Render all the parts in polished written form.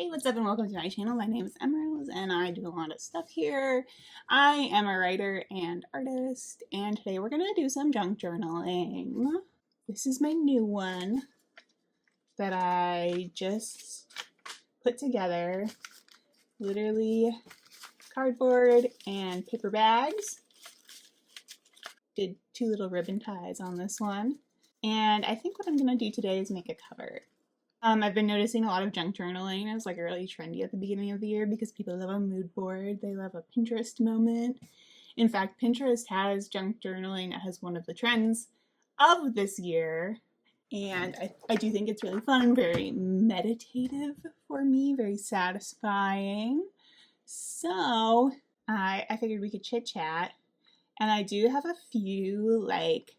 Hey, what's up and welcome to my channel. My name is Emerald and I do a lot of stuff here. I am a writer and artist and today we're going to do some junk journaling. This is my new one that I just put together. Literally cardboard and paper bags. Did 2 little ribbon ties on this one. And I think what I'm going to do today is make a cover. I've been noticing a lot of junk journaling is like really trendy at the beginning of the year because people love a mood board, they love a Pinterest moment. In fact, Pinterest has junk journaling as one of the trends of this year, and I do think it's really fun, very meditative for me, very satisfying. So I figured we could chit chat, and I do have a few like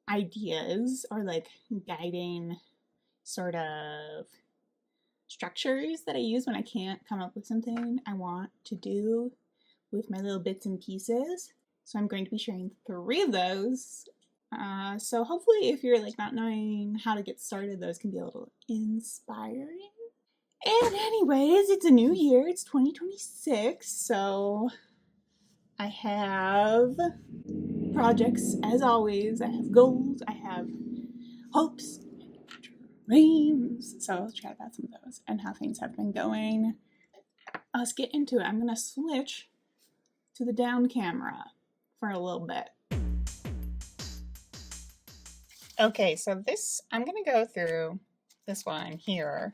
ideas or like guiding sort of structures that I use when I can't come up with something I want to do with my little bits and pieces. So I'm going to be sharing 3 of those. So hopefully if you're like not knowing how to get started, those can be a little inspiring. And anyways, it's a new year, it's 2026, so I have projects as always. I have goals, I have hopes, dreams. So I'll chat about some of those and how things have been going. Let's get into it. I'm going to switch to the down camera for a little bit. Okay, so I'm going to go through this one here,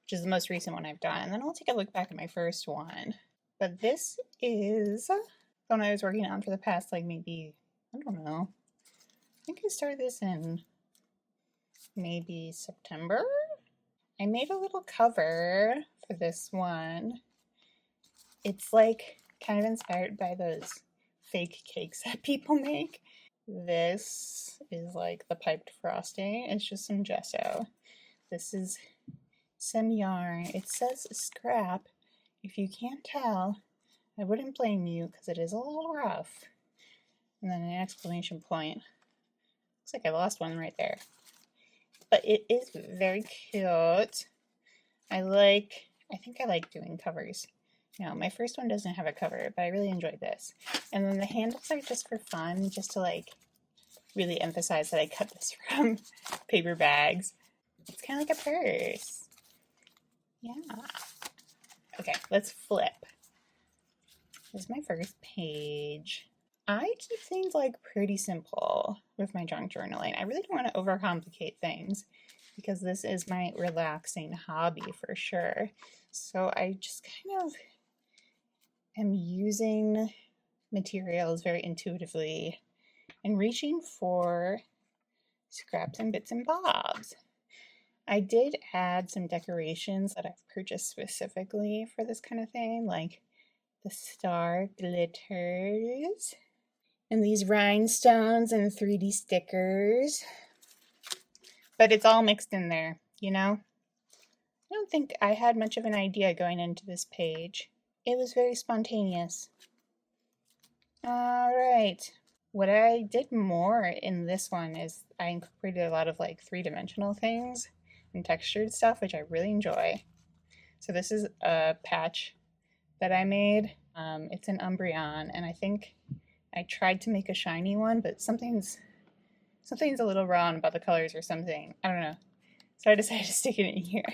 which is the most recent one I've done, and then I'll take a look back at my first one. But this is the one I was working on for the past, like maybe, I don't know, I think I started this in maybe September. I made a little cover for this one. It's like kind of inspired by those fake cakes that people make. This is like the piped frosting. It's just some gesso. This is some yarn. It says scrap. If you can't tell, I wouldn't blame you because it is a little rough. And then an exclamation point. Looks like I lost one right there. But it is very cute. I think I like doing covers. You know, my first one doesn't have a cover, but I really enjoyed this. And then the handles are just for fun, just to like really emphasize that I cut this from paper bags. It's kind of like a purse. Yeah. Okay, let's flip. This is my first page. I keep things like pretty simple with my junk journaling. I really don't want to overcomplicate things because this is my relaxing hobby for sure. So I just kind of am using materials very intuitively and reaching for scraps and bits and bobs. I did add some decorations that I've purchased specifically for this kind of thing, like the star glitters and these rhinestones and 3D stickers. But it's all mixed in there, you know? I don't think I had much of an idea going into this page. It was very spontaneous. Alright. What I did more in this one is I incorporated a lot of like 3-dimensional things and textured stuff, which I really enjoy. So this is a patch that I made. It's an Umbreon, and I think I tried to make a shiny one, but something's a little wrong about the colors or something. I don't know. So I decided to stick it in here.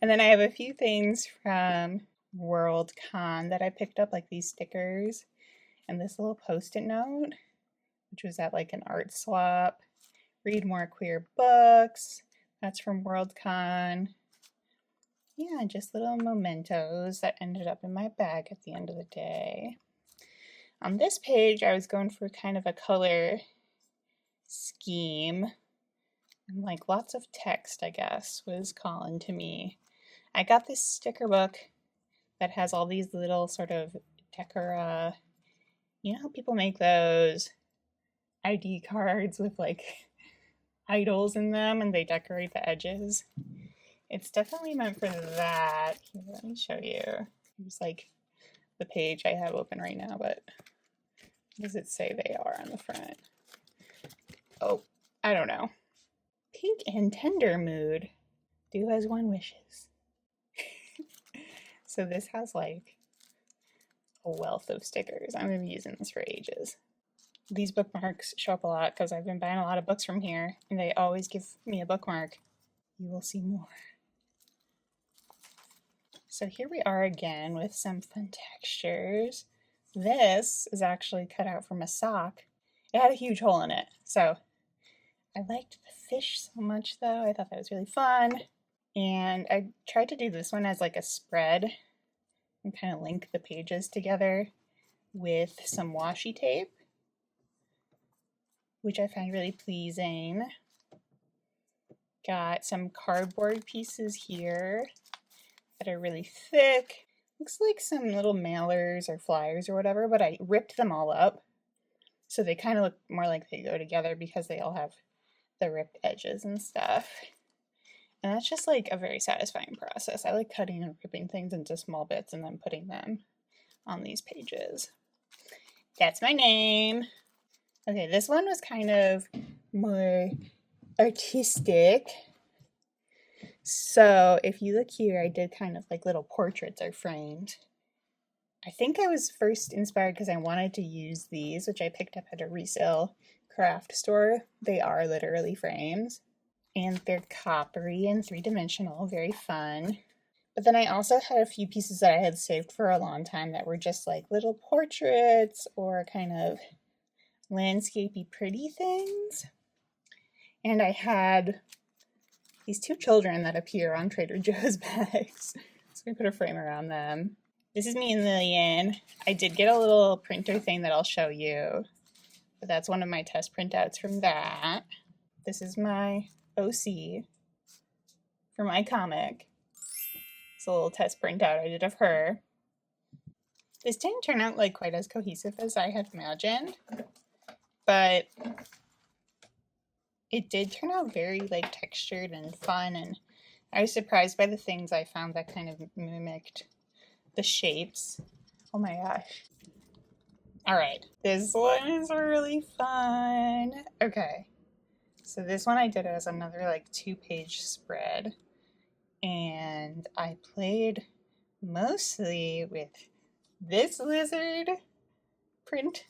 And then I have a few things from WorldCon that I picked up, like these stickers and this little post-it note, which was at like an art swap. Read more queer books. That's from WorldCon. Yeah, just little mementos that ended up in my bag at the end of the day. On this page, I was going for kind of a color scheme. And like lots of text, I guess, was calling to me. I got this sticker book that has all these little sort of decora. You know how people make those ID cards with like idols in them and they decorate the edges? It's definitely meant for that. Here, let me show you. Here's like the page I have open right now, but what does it say they are on the front? Oh, I don't know. Pink and tender mood. Do as one wishes. So this has like a wealth of stickers. I'm going to be using this for ages. These bookmarks show up a lot because I've been buying a lot of books from here and they always give me a bookmark. You will see more. So here we are again with some fun textures. This is actually cut out from a sock. It had a huge hole in it. So I liked the fish so much though. I thought that was really fun. And I tried to do this one as like a spread and kind of link the pages together with some washi tape, which I find really pleasing. Got some cardboard pieces here that are really thick. Looks like some little mailers or flyers or whatever, but I ripped them all up. So they kind of look more like they go together because they all have the ripped edges and stuff. And that's just like a very satisfying process. I like cutting and ripping things into small bits and then putting them on these pages. That's my name. Okay, this one was kind of more artistic. So if you look here, I did kind of like little portraits are framed. I think I was first inspired because I wanted to use these, which I picked up at a resale craft store. They are literally frames. And they're coppery and three-dimensional, very fun. But then I also had a few pieces that I had saved for a long time that were just like little portraits or kind of landscapey pretty things. And I had these two children that appear on Trader Joe's bags. So we put a frame around them. This is me and Lillian. I did get a little printer thing that I'll show you. But that's one of my test printouts from that. This is my OC for my comic. It's a little test printout I did of her. This didn't turn out like quite as cohesive as I had imagined, but it did turn out very like textured and fun, and I was surprised by the things I found that kind of mimicked the shapes. Oh my gosh. Alright, this one is really fun. Okay. So this one I did as another like 2-page spread, and I played mostly with this lizard print.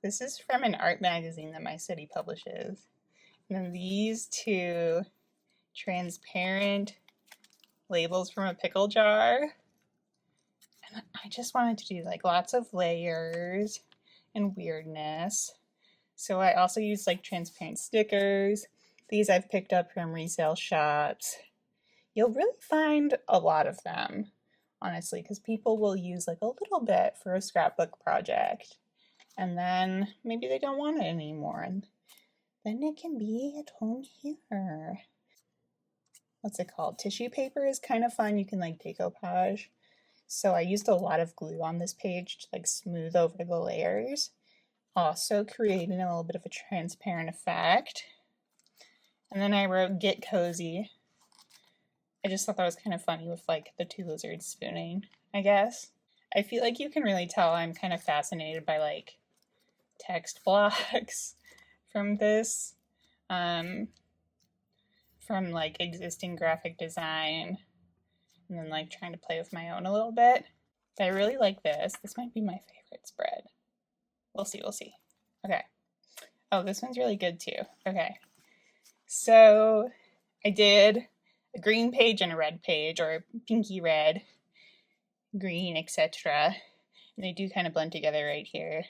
This is from an art magazine that my city publishes. And then these two transparent labels from a pickle jar. And I just wanted to do like lots of layers and weirdness. So I also use like transparent stickers. These I've picked up from resale shops. You'll really find a lot of them, honestly, because people will use like a little bit for a scrapbook project. And then maybe they don't want it anymore. And then it can be at home here. What's it called? Tissue paper is kind of fun. You can like decoupage. So I used a lot of glue on this page to like smooth over the layers. Also creating a little bit of a transparent effect. And then I wrote "Get Cozy." I just thought that was kind of funny with like the two lizards spooning, I guess. I feel like you can really tell I'm kind of fascinated by like text blocks from this, from like existing graphic design, and then like trying to play with my own a little bit. But I really like this. This might be my favorite spread. We'll see, we'll see. Okay. Oh, this one's really good too. Okay. So I did a green page and a red page, or a pinky red, green, etc. And they do kind of blend together right here.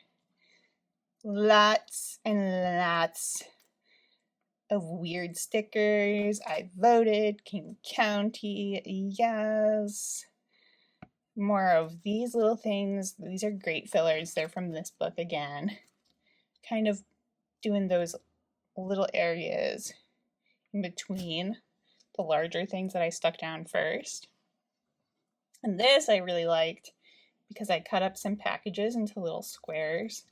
Lots and lots of weird stickers. I voted King County, yes. More of these little things. These are great fillers. They're from this book again. Kind of doing those little areas in between the larger things that I stuck down first. And this I really liked because I cut up some packages into little squares.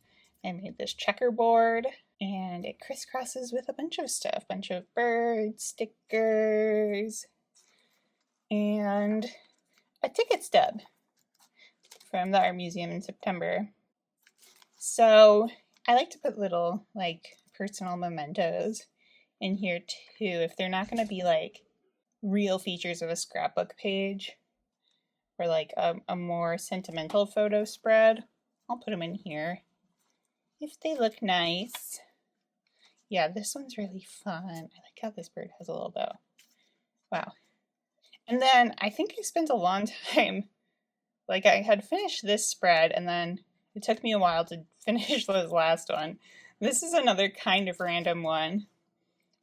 I made this checkerboard, and it crisscrosses with a bunch of stuff. Bunch of birds, stickers, and a ticket stub from the art museum in September. So I like to put little like personal mementos in here too, if they're not going to be like real features of a scrapbook page, for like a more sentimental photo spread. I'll put them in here if they look nice. Yeah, this one's really fun. I like how this bird has a little bow. Wow. And then I think I spent a long time, like I had finished this spread and then it took me a while to finish this last one. This is another kind of random one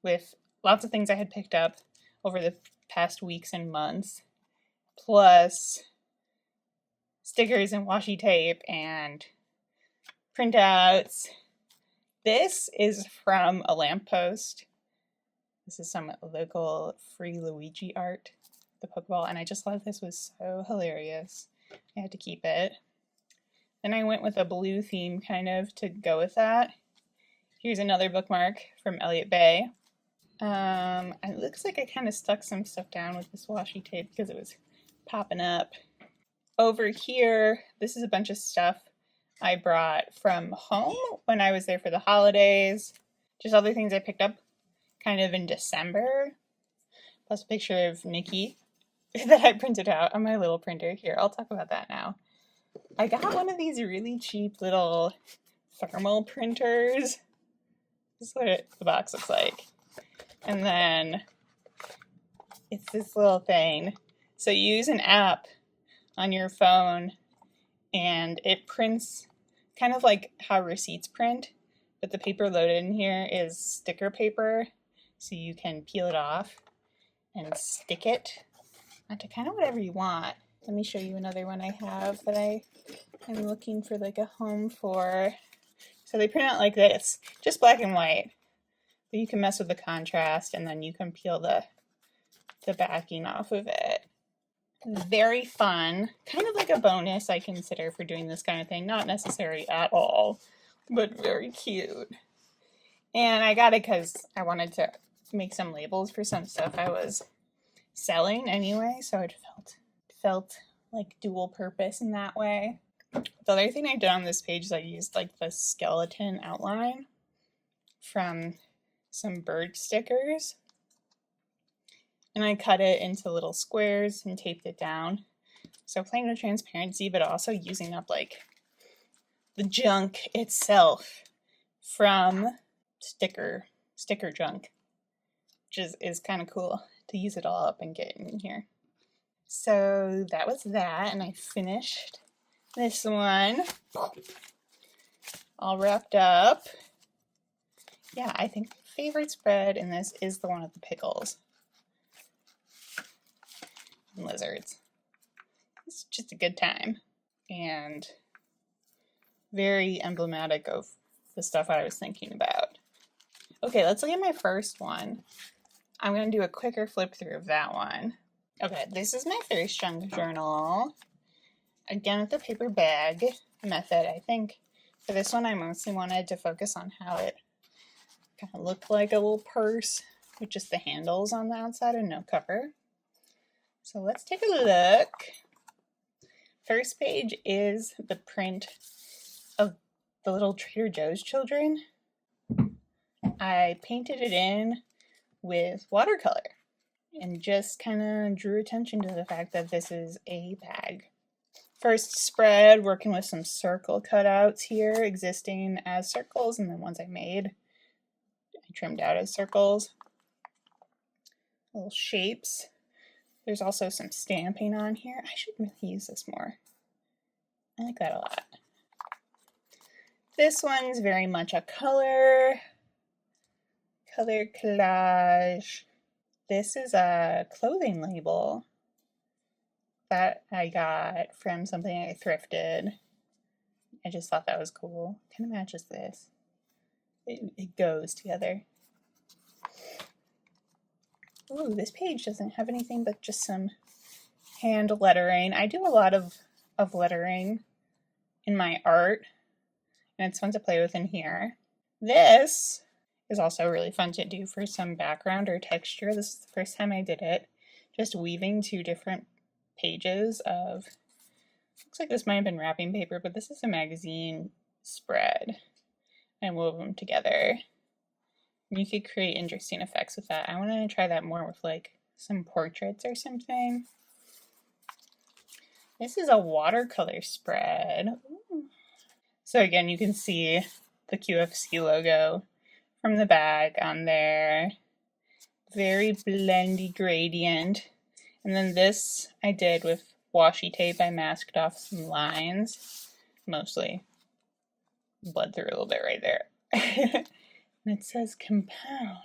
with lots of things I had picked up over the past weeks and months, plus stickers and washi tape and printouts. This is from a lamppost. This is some local free Luigi art, the Pokeball, and I just thought this was so hilarious. I had to keep it. Then I went with a blue theme kind of to go with that. Here's another bookmark from Elliott Bay. It looks like I kind of stuck some stuff down with this washi tape because it was popping up. Over here, this is a bunch of stuff I brought from home when I was there for the holidays. Just other things I picked up kind of in December. Plus a picture of Nikki that I printed out on my little printer. Here, I'll talk about that now. I got one of these really cheap little thermal printers. This is what the box looks like. And then it's this little thing. So you use an app on your phone and it prints kind of like how receipts print, but the paper loaded in here is sticker paper, so you can peel it off and stick it onto kind of whatever you want. Let me show you another one I have that I am looking for like a home for. So they print out like this, just black and white, but you can mess with the contrast and then you can peel the backing off of it. Very fun, kind of like a bonus I consider for doing this kind of thing. Not necessary at all, but very cute. And I got it because I wanted to make some labels for some stuff I was selling anyway, so it felt like dual purpose in that way. The other thing I did on this page is I used like the skeleton outline from some bird stickers. And I cut it into little squares and taped it down. So playing with transparency, but also using up like the junk itself from sticker junk, which is kind of cool to use it all up and get in here. So that was that, and I finished this one all wrapped up. Yeah, I think my favorite spread in this is the one with the pickles. Lizards. It's just a good time and very emblematic of the stuff I was thinking about. Okay, let's look at my first one. I'm going to do a quicker flip through of that one. Okay, this is my first junk journal. Again with the paper bag method. I think for this one I mostly wanted to focus on how it kind of looked like a little purse with just the handles on the outside and no cover. So let's take a look. First page is the print of the little Trader Joe's children. I painted it in with watercolor and just kind of drew attention to the fact that this is a bag. First spread, working with some circle cutouts here, existing as circles, and then ones I made, I trimmed out as circles. Little shapes. There's also some stamping on here. I should really use this more. I like that a lot. This one's very much a color collage. This is a clothing label that I got from something I thrifted. I just thought that was cool. Kind of matches this. It goes together. Ooh, this page doesn't have anything but just some hand lettering. I do a lot of lettering in my art, and it's fun to play with in here. This is also really fun to do for some background or texture. This is the first time I did it. Just weaving two different pages of, looks like this might have been wrapping paper, but this is a magazine spread. I wove them together. You could create interesting effects with that. I want to try that more with like some portraits or something. This is a watercolor spread. Ooh. So again, you can see the QFC logo from the back on there. Very blendy gradient. And then this I did with washi tape. I masked off some lines. Mostly bled through a little bit right there. And it says compound.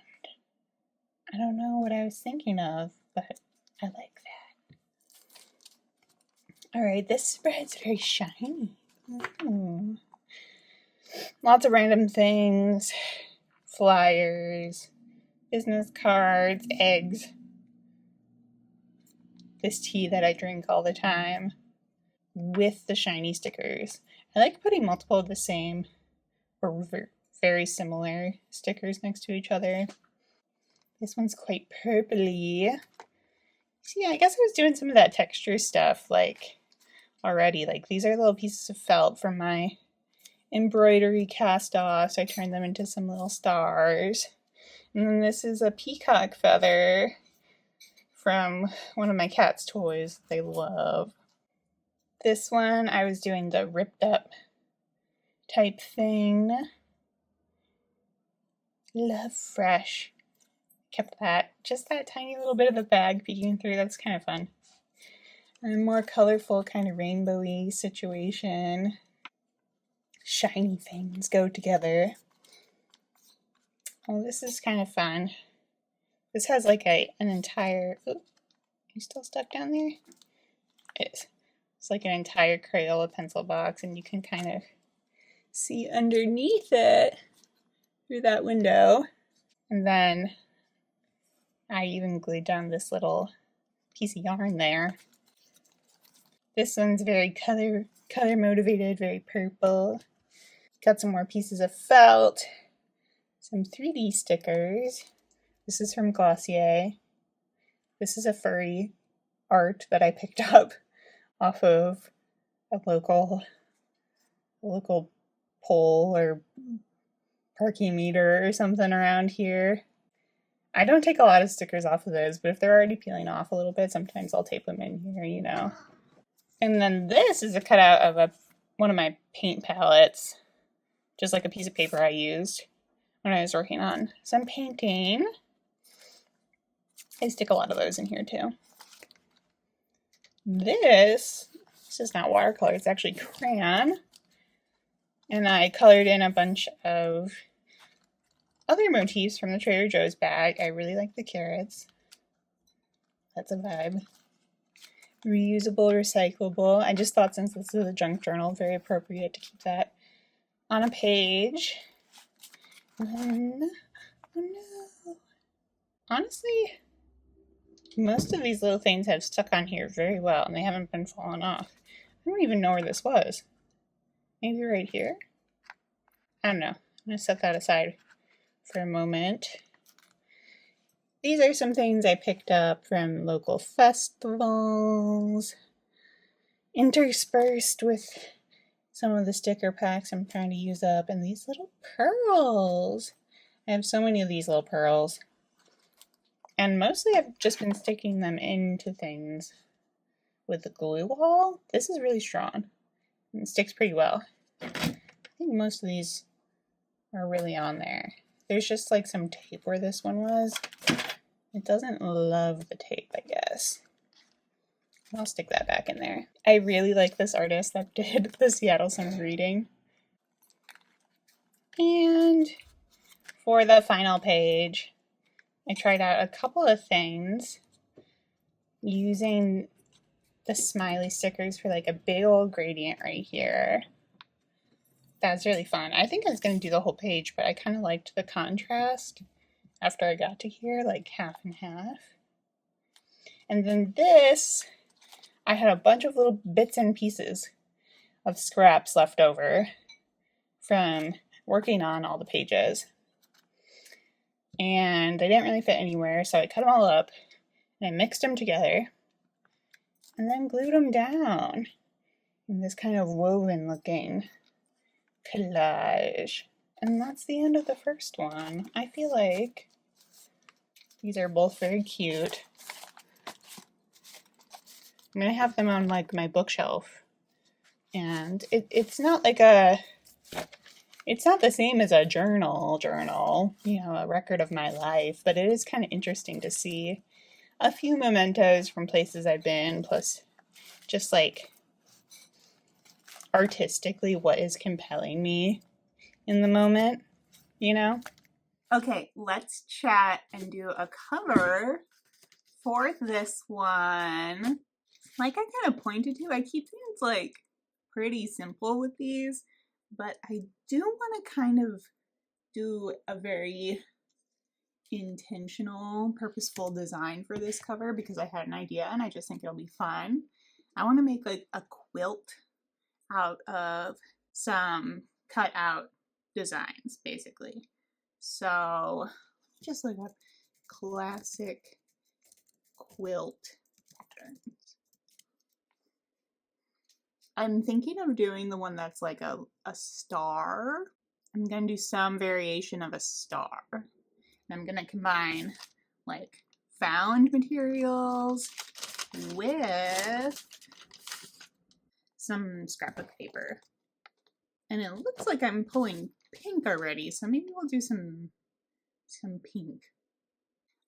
I don't know what I was thinking of, but I like that. Alright, this spread's very shiny. Ooh. Lots of random things. Flyers, business cards, eggs. This tea that I drink all the time with the shiny stickers. I like putting multiple of the same or very similar stickers next to each other. This one's quite purpley. See, I guess I was doing some of that texture stuff like already. Like these are little pieces of felt from my embroidery cast off, so I turned them into some little stars. And then this is a peacock feather from one of my cat's toys they love. This one I was doing the ripped up type thing. Love Fresh. Kept that. Just that tiny little bit of a bag peeking through. That's kind of fun. And a more colorful kind of rainbowy situation. Shiny things go together. Oh, this is kind of fun. This has like an entire... Ooh, you still stuck down there? It is. It's like an entire Crayola pencil box, and you can kind of see underneath it through that window. And then I even glued down this little piece of yarn there. This one's very color motivated, very purple. Got some more pieces of felt, some 3D stickers. This is from Glossier. This is a furry art that I picked up off of a local pole or parking meter or something around here. I don't take a lot of stickers off of those, but if they're already peeling off a little bit, sometimes I'll tape them in here, you know. And then this is a cutout of one of my paint palettes, just like a piece of paper I used when I was working on some painting. I stick a lot of those in here too. This is not watercolor, it's actually crayon. And I colored in a bunch of other motifs from the Trader Joe's bag. I really like the carrots. That's a vibe. Reusable, recyclable. I just thought since this is a junk journal, very appropriate to keep that on a page. And, oh no. Honestly, most of these little things have stuck on here very well and they haven't been falling off. I don't even know where this was. Maybe right here? I don't know. I'm going to set that aside for a moment. These are some things I picked up from local festivals, interspersed with some of the sticker packs I'm trying to use up, and these little pearls. I have so many of these little pearls, and mostly I've just been sticking them into things with the glue wall. This is really strong and it sticks pretty well. I think most of these are really on there. There's just like some tape where this one was. It doesn't love the tape, I guess. I'll stick that back in there. I really like this artist that did the Seattle Summer Reading. And for the final page, I tried out a couple of things using the smiley stickers for like a big old gradient right here. That's really fun. I think I was going to do the whole page, but I kind of liked the contrast after I got to here, like half and half. And then this, I had a bunch of little bits and pieces of scraps left over from working on all the pages. And they didn't really fit anywhere, so I cut them all up and I mixed them together and then glued them down in this kind of woven looking collage. And that's the end of the first one. I feel like these are both very cute. I'm gonna have them on like my bookshelf. And it's not like it's not the same as a journal, you know, a record of my life, but it is kind of interesting to see a few mementos from places I've been, plus just like artistically what is compelling me in the moment, you know? Okay, let's chat and do a cover for this one. Like I kind of pointed to, I keep things like pretty simple with these, but I do want to kind of do a very intentional, purposeful design for this cover because I had an idea and I just think it'll be fun. I want to make like a quilt out of some cut out designs, basically. So just like a classic quilt patterns. I'm thinking of doing the one that's like a star. I'm gonna do some variation of a star. And I'm gonna combine like found materials with some scrapbook paper. And it looks like I'm pulling pink already, so maybe we'll do some pink.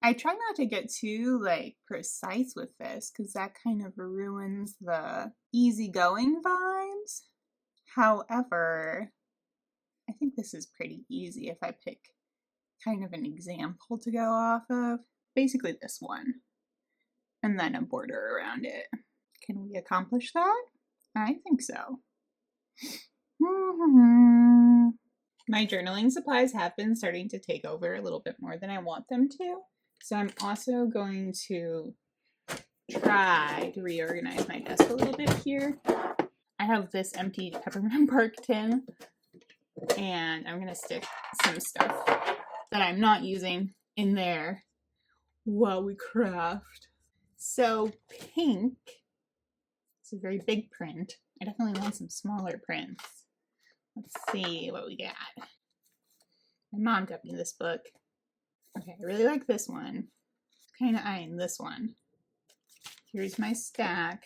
I try not to get too like precise with this because that kind of ruins the easygoing vibes. However, I think this is pretty easy if I pick kind of an example to go off of. Basically this one. And then a border around it. Can we accomplish that? I think so. My journaling supplies have been starting to take over a little bit more than I want them to. So I'm also going to try to reorganize my desk a little bit here. I have this empty peppermint bark tin, and I'm going to stick some stuff that I'm not using in there while we craft. So pink, it's a very big print. I definitely want some smaller prints. Let's see what we got. My mom got me this book. Okay, I really like this one. Kind of eyeing this one. Here's my stack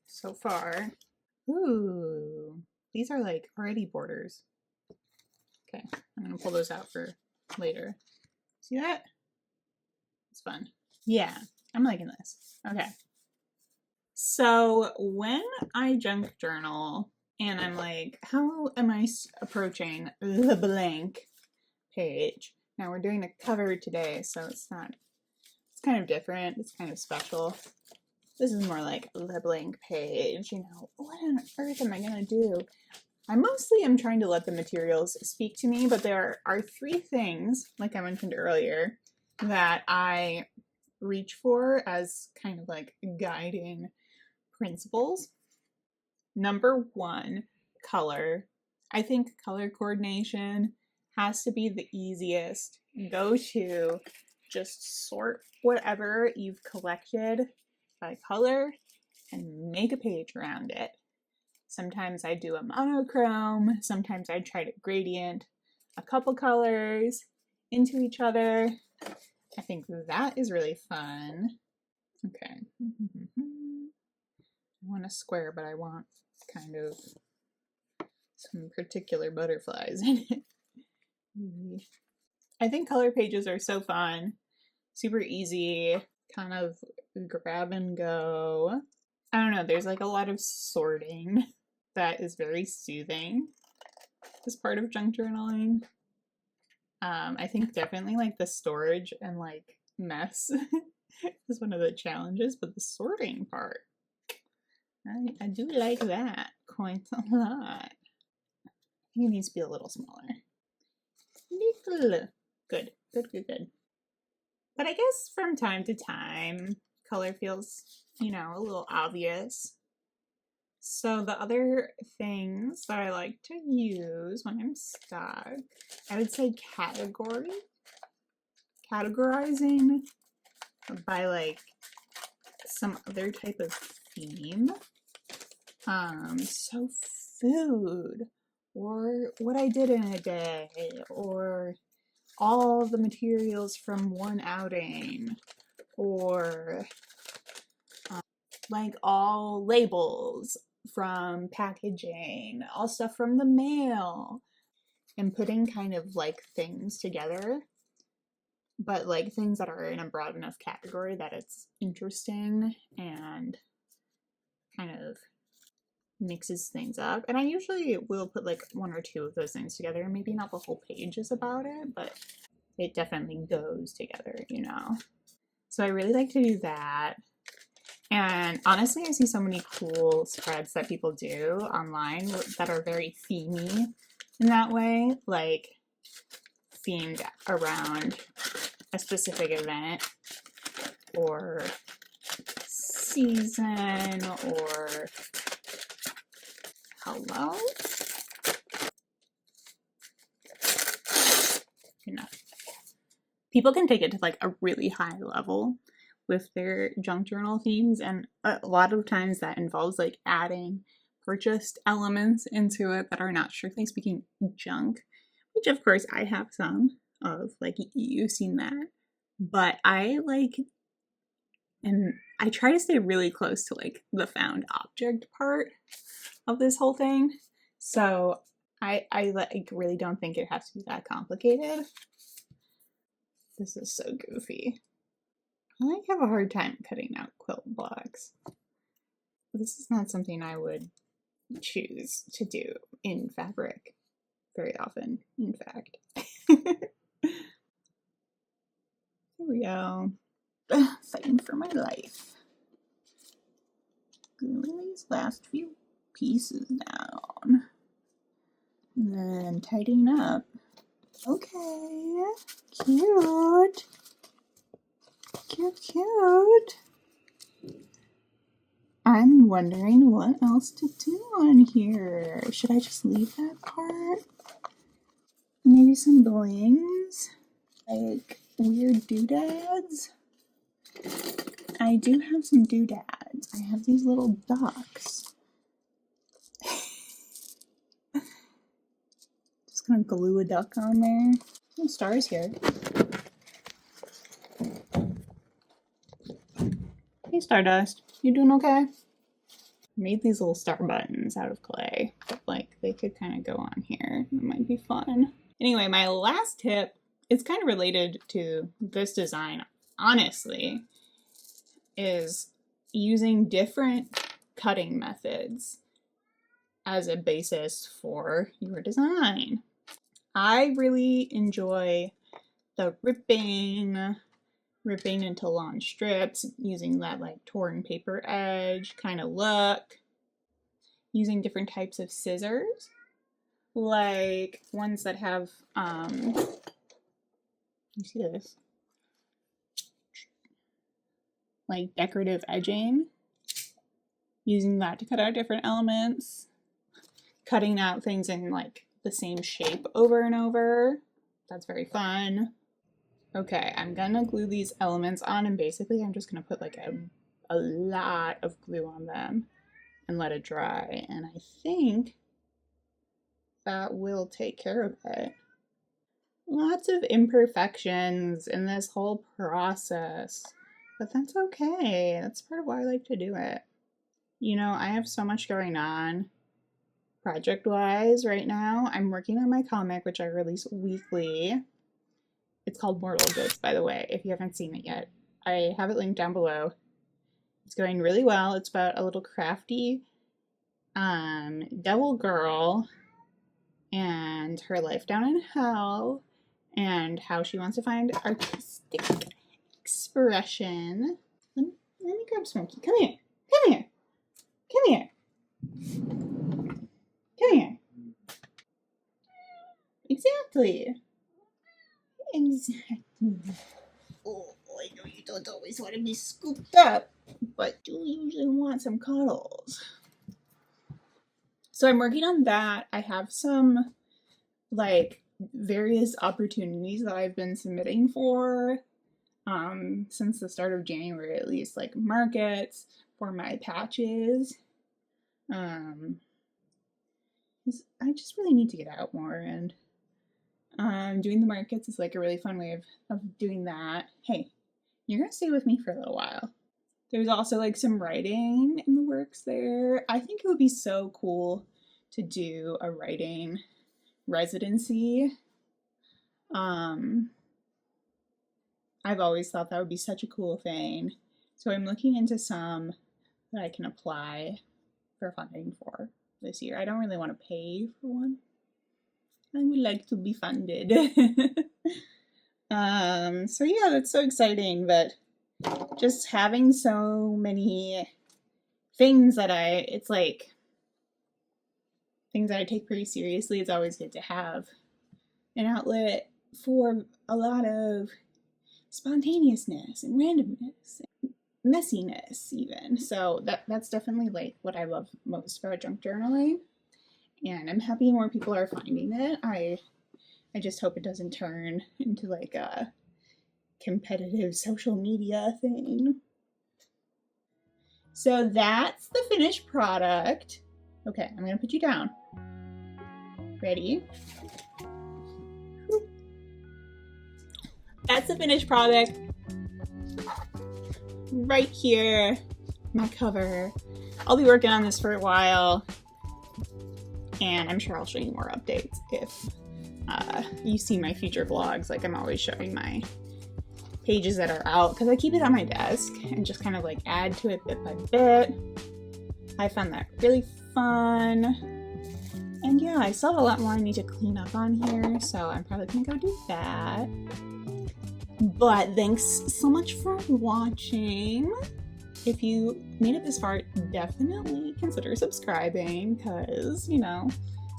so far. Ooh, these are like already borders. Okay, I'm gonna pull those out for later. See that? It's fun. Yeah, I'm liking this. Okay. So when I junk journal and I'm like, how am I approaching the blank page? Now we're doing a cover today, so it's kind of different. It's kind of special. This is more like the blank page, you know, what on earth am I gonna do? I mostly am trying to let the materials speak to me, but there are three things, like I mentioned earlier, that I reach for as kind of like guiding principles. Number one, color. I think color coordination has to be the easiest. Go to, just sort whatever you've collected by color and make a page around it. Sometimes I do a monochrome, sometimes I try to gradient a couple colors into each other. I think that is really fun. Okay. I want a square, but I want kind of some particular butterflies in it. I think color pages are so fun, super easy, kind of grab and go. I don't know, there's like a lot of sorting that is very soothing as part of junk journaling. I think definitely like the storage and like mess is one of the challenges, but the sorting part, I do like that quite a lot. I think it needs to be a little smaller. Little. Good. But I guess from time to time, color feels, you know, a little obvious. So the other things that I like to use when I'm stuck, I would say categorizing by like some other type of theme. So food, or what I did in a day, or all the materials from one outing, or like all labels from packaging, all stuff from the mail, and putting kind of like things together, but like things that are in a broad enough category that it's interesting and kind of mixes things up. And I usually will put like one or two of those things together. Maybe not the whole page is about it, but it definitely goes together, you know? So I really like to do that. And honestly, I see so many cool spreads that people do online that are very themey in that way, like themed around a specific event or season or hello? Enough. People can take it to like a really high level with their junk journal themes, and a lot of times that involves like adding purchased elements into it that are not strictly speaking junk, which of course I have some of, like you've seen that, but I like, and I try to stay really close to like the found object part of this whole thing, so I like really don't think it has to be that complicated. This is so goofy. I like have a hard time cutting out quilt blocks. This is not something I would choose to do in fabric very often, in fact. Here we go. Fighting for my life. Gluing these last few pieces down. And then tidying up. Okay. Cute. Cute, cute. I'm wondering what else to do on here. Should I just leave that part? Maybe some blings? Like weird doodads? I do have some doodads. I have these little ducks. Just gonna glue a duck on there. Some stars here. Hey Stardust, you doing okay? Made these little star buttons out of clay, but like they could kind of go on here. It might be fun. Anyway, my last tip is kind of related to this design, honestly, is using different cutting methods as a basis for your design. I really enjoy the ripping into long strips, using that like torn paper edge kind of look, using different types of scissors, like ones that have, you see this? Like decorative edging, using that to cut out different elements, cutting out things in like the same shape over and over. That's very fun. Okay, I'm gonna glue these elements on, and basically I'm just gonna put like a lot of glue on them and let it dry, and I think that will take care of it. Lots of imperfections in this whole process, but that's okay. That's part of why I like to do it. You know, I have so much going on project-wise right now. I'm working on my comic, which I release weekly. It's called Mortal Goods, by the way, if you haven't seen it yet. I have it linked down below. It's going really well. It's about a little crafty devil girl and her life down in hell and how she wants to find artistic expression. Let me grab Smokey. Come here. Come here. Come here. Come here. Exactly. Exactly. Oh, I know you don't always want to be scooped up, but you usually want some cuddles. So I'm working on that. I have some like various opportunities that I've been submitting for since the start of January, at least, like markets for my patches. I just really need to get out more, and doing the markets is like a really fun way of doing that. Hey, you're gonna stay with me for a little while. There's also like some writing in the works there. I think it would be so cool to do a writing residency. I've always thought that would be such a cool thing. So I'm looking into some that I can apply for funding for this year. I don't really want to pay for one. I would like to be funded. So yeah, that's so exciting, but just having so many things that it's like things that I take pretty seriously. It's always good to have an outlet for a lot of spontaneousness and randomness and messiness even. So that's definitely like what I love most about junk journaling, and I'm happy more people are finding it. I just hope it doesn't turn into like a competitive social media thing. So that's the finished product. Okay, I'm gonna put you down. Ready? That's the finished product. Right here, my cover. I'll be working on this for a while, and I'm sure I'll show you more updates if you see my future vlogs. Like, I'm always showing my pages that are out because I keep it on my desk and just kind of like add to it bit by bit. I found that really fun. And yeah, I still have a lot more I need to clean up on here, so I'm probably gonna go do that. But thanks so much for watching. If you made it this far, definitely consider subscribing because, you know,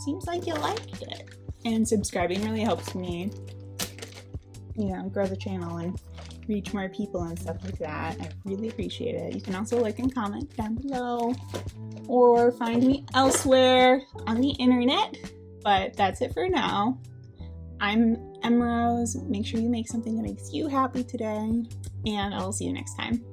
seems like you liked it. And subscribing really helps me, you know, grow the channel and reach more people and stuff like that. I really appreciate it. You can also like and comment down below or find me elsewhere on the internet. But that's it for now. I'm Rose. Make sure you make something that makes you happy today, and I'll see you next time.